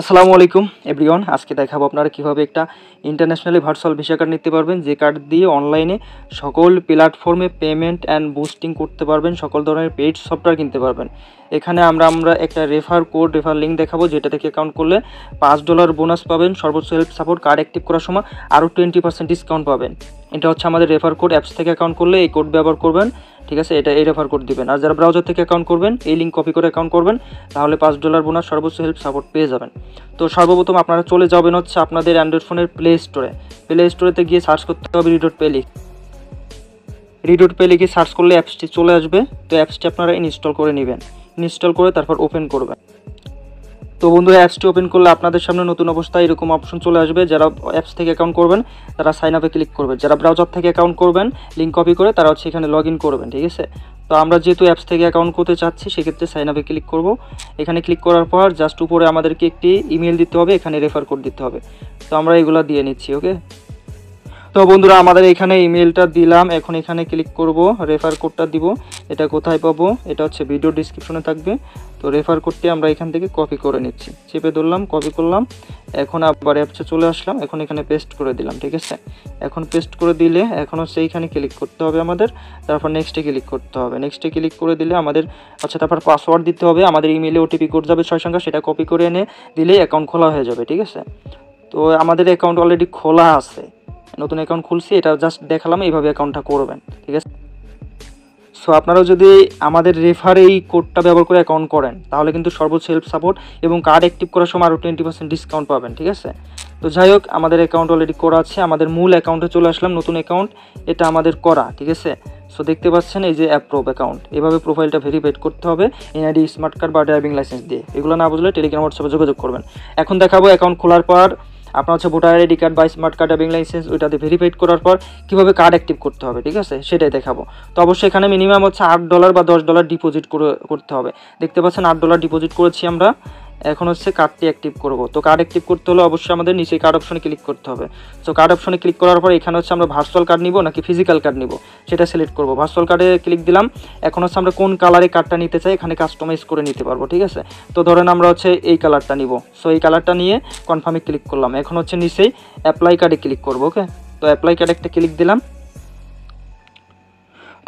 আসসালামু আলাইকুম এভরিওয়ান। আজকে দেখাবো আপনারা কীভাবে একটা ইন্টারন্যাশনালি ভার্চুয়াল ভিসা কার্ড নিতে পারবেন, যে কার্ড দিয়ে অনলাইনে সকল প্ল্যাটফর্মে পেমেন্ট অ্যান্ড বুস্টিং করতে পারবেন, সকল ধরনের পেইড সফটওয়্যার কিনতে পারবেন। এখানে আমরা একটা রেফার লিঙ্ক দেখাবো, যেটা থেকে অ্যাকাউন্ট করলে $5 বোনাস পাবেন, সর্বোচ্চ হেল্প সাপোর্ট, কার্ড অ্যাক্টিভ করার সময় আরও 20% ডিসকাউন্ট পাবেন। এটা হচ্ছে আমাদের রেফার কোড। অ্যাপস থেকে অ্যাকাউন্ট করলে এই কোড ব্যবহার করবেন, ঠিক আছে? এই রেফার কোড দিবেন। আর যারা ব্রাউজার থেকে অ্যাকাউন্ট করবেন, এই লিঙ্ক কপি করে অ্যাকাউন্ট করবেন, তাহলে $5 বোনাস, সর্বোচ্চ হেল্প সাপোর্ট পেয়ে যাবেন। তো সর্বপ্রথম আপনারা চলে যাবেন হচ্ছে আপনাদের অ্যান্ড্রয়েড ফোনের প্লে স্টোরেতে গিয়ে সার্চ করতে হবে রি.পে লিখে সার্চ করলে অ্যাপসটি চলে আসবে। তো অ্যাপসটি আপনারা ইনস্টল করে নেবেন, ইনস্টল করে তারপর ওপেন করবেন। তো বন্ধুরা, অ্যাপসটি ওপেন করলে আপনাদের সামনে নতুন অবস্থায় এরকম অপশন চলে আসবে। যারা অ্যাপস থেকে অ্যাকাউন্ট করবেন তারা সাইন আপে ক্লিক করবেন, যারা ব্রাউজার থেকে অ্যাকাউন্ট করবেন লিঙ্ক কপি করে তারা হচ্ছে এখানে লগ ইন করবেন, ঠিক আছে? তো আমরা যেহেতু অ্যাপস থেকে অ্যাকাউন্ট করতে চাচ্ছি, সেক্ষেত্রে সাইন আপে ক্লিক করব। এখানে ক্লিক করার পর জাস্ট উপরে আমাদেরকে একটি ইমেল দিতে হবে, এখানে রেফার কোড দিতে হবে। তো আমরা এগুলো দিয়ে নিচ্ছি, ওকে? তো বন্ধুরা, আমাদের এখানে ইমেলটা দিলাম, এখন এখানে ক্লিক করব, রেফার কোডটা দিব। এটা কোথায় পাবো? এটা হচ্ছে ভিডিও ডিসক্রিপশনে থাকবে। তো রেফার কোডটি আমরা এখান থেকে কপি করে নিচ্ছি, চেপে ধরলাম, কপি করলাম। এখন আবার অ্যাপসে চলে আসলাম, এখন এখানে পেস্ট করে দিলাম, ঠিক আছে? এখন পেস্ট করে দিলে এখন হচ্ছে এইখানে ক্লিক করতে হবে আমাদের, তারপর নেক্সটে ক্লিক করতে হবে। নেক্সটে ক্লিক করে দিলে আমাদের তারপর পাসওয়ার্ড দিতে হবে। আমাদের ইমেলে ওটিপি কোড যাবে 6 সংখ্যা, সেটা কপি করে এনে দিলে অ্যাকাউন্ট খোলা হয়ে যাবে, ঠিক আছে? তো আমাদের অ্যাকাউন্ট অলরেডি খোলা আছে, নতুন অ্যাকাউন্ট খুলছি, এটা জাস্ট দেখালাম এইভাবে অ্যাকাউন্টটা করবেন, ঠিক আছে? সো আপনারাও যদি আমাদের রেফার এই কোডটা ব্যবহার করে অ্যাকাউন্ট করেন, তাহলে কিন্তু সর্বোচ্চ হেল্প সাপোর্ট এবং কার্ড অ্যাক্টিভ করার সময় আরও 20% ডিসকাউন্ট পাবেন, ঠিক আছে? তো যাই হোক, আমাদের অ্যাকাউন্ট অলরেডি করা আছে, আমাদের মূল অ্যাকাউন্টে চলে আসলাম, নতুন অ্যাকাউন্ট এটা আমাদের করা, ঠিক আছে? সো দেখতে পাচ্ছেন এই যে অ্যাপ্রুভ অ্যাকাউন্ট, এভাবে প্রোফাইলটা ভেরিফাইড করতে হবে এনআইডি, স্মার্ট কার্ড বা ড্রাইভিং লাইসেন্স দিয়ে। এগুলো না বুঝলে টেলিগ্রাম, হোয়াটসঅ্যাপে যোগাযোগ করবেন। এখন দেখাবো অ্যাকাউন্ট খোলার পর আপনার হচ্ছে ভোটার আইডি কার্ড বা স্মার্ট কার্ড, ড্রাইভিং লাইসেন্স, ওইটাতে ভেরিফাইড করার পর কীভাবে কার্ড অ্যাক্টিভ করতে হবে, ঠিক আছে? সেটাই দেখাবো। তো অবশ্যই এখানে মিনিমাম হচ্ছে $8 বা $10 ডিপোজিট করতে হবে। দেখতে পাচ্ছেন $8 ডিপোজিট করেছি আমরা। এখন হচ্ছে কার্ডটি অ্যাক্টিভ করব। তো কার্ড অ্যাক্টিভ করতে হলে অবশ্যই আমাদের নিচে কার্ড অপশনে ক্লিক করতে হবে। সো কার্ড অপশনে ক্লিক করার পর এখানে হচ্ছে আমরা ভার্চুয়াল কার্ড নিব নাকি ফিজিক্যাল কার্ড নিব, সেটা সিলেক্ট করব। ভার্চুয়াল কার্ডে ক্লিক দিলাম। এখন হচ্ছে আমরা কোন কালারে কার্ডটা নিতে চাই এখানে কাস্টমাইজ করে নিতে পারবো, ঠিক আছে? তো ধরেন আমরা হচ্ছে এই কালারটা নিব। সো এই কালারটা নিয়ে কনফার্মে ক্লিক করলাম। এখন হচ্ছে নিচেই অ্যাপ্লাই কার্ডে ক্লিক করব, ওকে? তো অ্যাপ্লাই কার্ডে একটা ক্লিক দিলাম।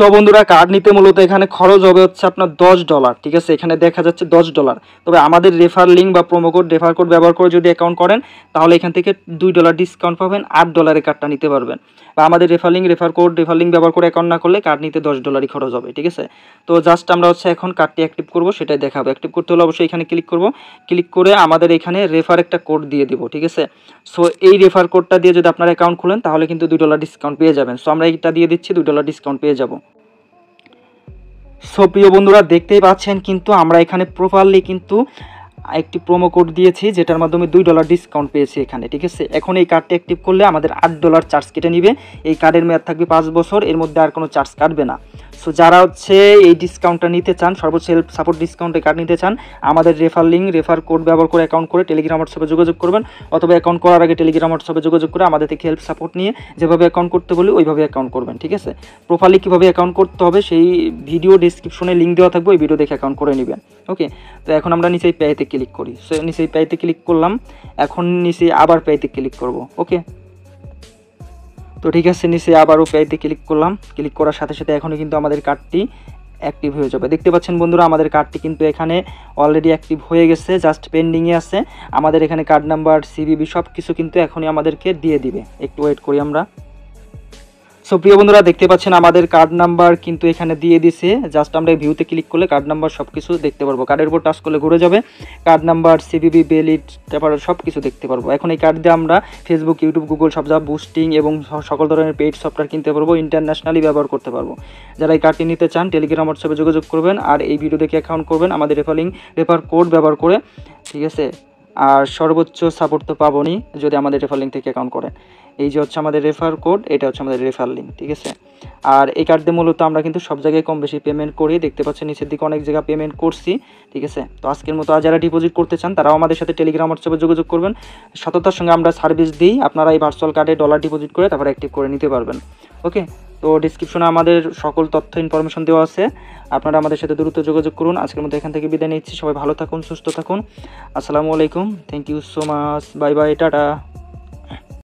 তো বন্ধুরা, কার্ড নিতে মূলত এখানে খরচ হবে হচ্ছে আপনার $10, ঠিক আছে? এখানে দেখা যাচ্ছে $10। তবে আমাদের রেফার লিঙ্ক বা প্রোমো কোড, রেফার কোড ব্যবহার করে যদি অ্যাকাউন্ট করেন, তাহলে এখান থেকে $2 ডিসকাউন্ট পাবেন, $8 কার্ডটা নিতে পারবেন। বা আমাদের রেফার লিঙ্ক ব্যবহার করে অ্যাকাউন্ট না করলে কার্ড নিতে $10 খরচ হবে, ঠিক আছে? তো জাস্ট আমরা হচ্ছে এখন কার্ডটি অ্যাক্টিভ করবো, সেটাই দেখাবো। অ্যাক্টিভ করতে হলে অবশ্যই এখানে ক্লিক করব। ক্লিক করে আমাদের এখানে রেফার একটা কোড দিয়ে দিব, ঠিক আছে? সো এই রেফার কোডটা দিয়ে যদি আপনার অ্যাকাউন্ট খুলেন, তাহলে কিন্তু $2 ডিসকাউন্ট পেয়ে যাবেন। সো আমরা এইটা দিয়ে দিচ্ছি, $2 ডিসকাউন্ট পেয়ে যাব। সো প্রিয় বন্ধুরা, দেখতেই পাচ্ছেন কিন্তু আমরা এখানে প্রপারলি কিন্তু একটি প্রোমো কোড দিয়েছি, যেটার মাধ্যমে $2 ডিসকাউন্ট পেয়েছি এখানে, ঠিক আছে? এখন এই কার্ডটি অ্যাক্টিভ করলে আমাদের $8 চার্জ কেটে নিবে। এই কার্ডের মেয়াদ থাকবে 5 বছর, এর মধ্যে আর কোনো চার্জ কাটবে না। সো যারা হচ্ছে এই ডিসকাউন্টটা নিতে চান, সর্বোচ্চ হেল্প সাপোর্ট ডিসকাউন্টে কার্ড নিতে চান, আমাদের রেফার লিঙ্ক, রেফার কোড ব্যবহার করে অ্যাকাউন্ট করে টেলিগ্রাম, হোয়াটসঅ্যাপে যোগাযোগ করবেন, অথবা অ্যাকাউন্ট করার আগে টেলিগ্রাম, হোয়াটসঅ্যাপে যোগাযোগ করে আমাদের থেকে হেল্প সাপোর্ট নিয়ে যেভাবে অ্যাকাউন্ট করতে বলি ওইভাবে অ্যাকাউন্ট করবেন, ঠিক আছে? প্রপারলি কীভাবে অ্যাকাউন্ট করতে হবে সেই ভিডিও ডিসক্রিপশনে লিঙ্ক দেওয়া থাকবে, ওই ভিডিও দেখে অ্যাকাউন্ট করে নেবেন, ওকে? তো এখন আমরা নিচেই পেতে ক্লিক করি। সো নিচেই পেতে ক্লিক করলাম। এখন নিচে আবার পেতে ক্লিক করব, ওকে? তো ঠিক আছে, নিচে আবারও পেতে ক্লিক করলাম। ক্লিক করার সাথে সাথে এখনই কিন্তু আমাদের কার্ডটি অ্যাক্টিভ হয়ে যাবে। দেখতে পাচ্ছেন বন্ধুরা, আমাদের কার্ডটি কিন্তু এখানে অলরেডি অ্যাক্টিভ হয়ে গেছে, জাস্ট পেন্ডিংয়ে আছে। আমাদের এখানে কার্ড নাম্বার, সিভিভি সব কিছু কিন্তু এখনই আমাদেরকে দিয়ে দিবে। একটু ওয়েট করি আমরা। সো প্রিয় বন্ধুরা, দেখতে পাচ্ছেন আমাদের কার্ড নাম্বার কিন্তু এখানে দিয়ে দিছে। জাস্ট আমরা ভিউতে ক্লিক করলে কার্ড নাম্বার সব কিছু দেখতে পারবো। কার্ডের উপর টাচ করলে ঘুরে যাবে, কার্ড নাম্বার, সিভিভি, বেলিট, তারপর সব কিছু দেখতে পারবো। এখন এই কার্ড দিয়ে আমরা ফেসবুক, ইউটিউব, গুগল সব যা বুস্টিং এবং সকল ধরনের পেইড সফটওয়্যার কিনতে পারবো, ইন্টারন্যাশনালি ব্যবহার করতে পারবো। যারা এই কার্ডটি নিতে চান, টেলিগ্রাম, হোয়াটসঅ্যাপে যোগাযোগ করবেন, আর এই ভিডিও দেখে অ্যাকাউন্ট করবেন আমাদের রেফার কোড ব্যবহার করে, ঠিক আছে? আর সর্বোচ্চ সাপোর্ট তো পাবোনি যদি আমাদের রেফার লিঙ্ক থেকে অ্যাকাউন্ট করেন। এই যে হচ্ছে আমাদের রেফার কোড, এটা হচ্ছে আমাদের রেফার লিঙ্ক, ঠিক আছে? আর এই কার্ড দিয়ে মূলত আমরা কিন্তু সব জায়গায় কম বেশি পেমেন্ট করি, দেখতে পাচ্ছেন নিচের দিকে অনেক জায়গা পেমেন্ট করছি, ঠিক আছে। তো আজকের মতো যারা ডিপোজিট করতে চান তারাও আমাদের সাথে টেলিগ্রাম হোয়াটসঅ্যাপে যোগাযোগ করবেন, সততার সঙ্গে আমরা সার্ভিস দিই, আপনারা এই ভার্চুয়াল কার্ডে ডলার ডিপোজিট করে তারপর অ্যাক্টিভ করে নিতে পারবেন। ওকে, তো ডিসক্রিপশনে আমাদের সকল তথ্য ইনফরমেশন দেওয়া আছে, আপনারা আমাদের সাথে দ্রুত যোগাযোগ করুন। আজকের মতো এখান থেকে বিদায় নিচ্ছি, সবাই ভালো থাকুন, সুস্থ থাকুন, আসসালামু আলাইকুম, thank you so much, bye bye, tata.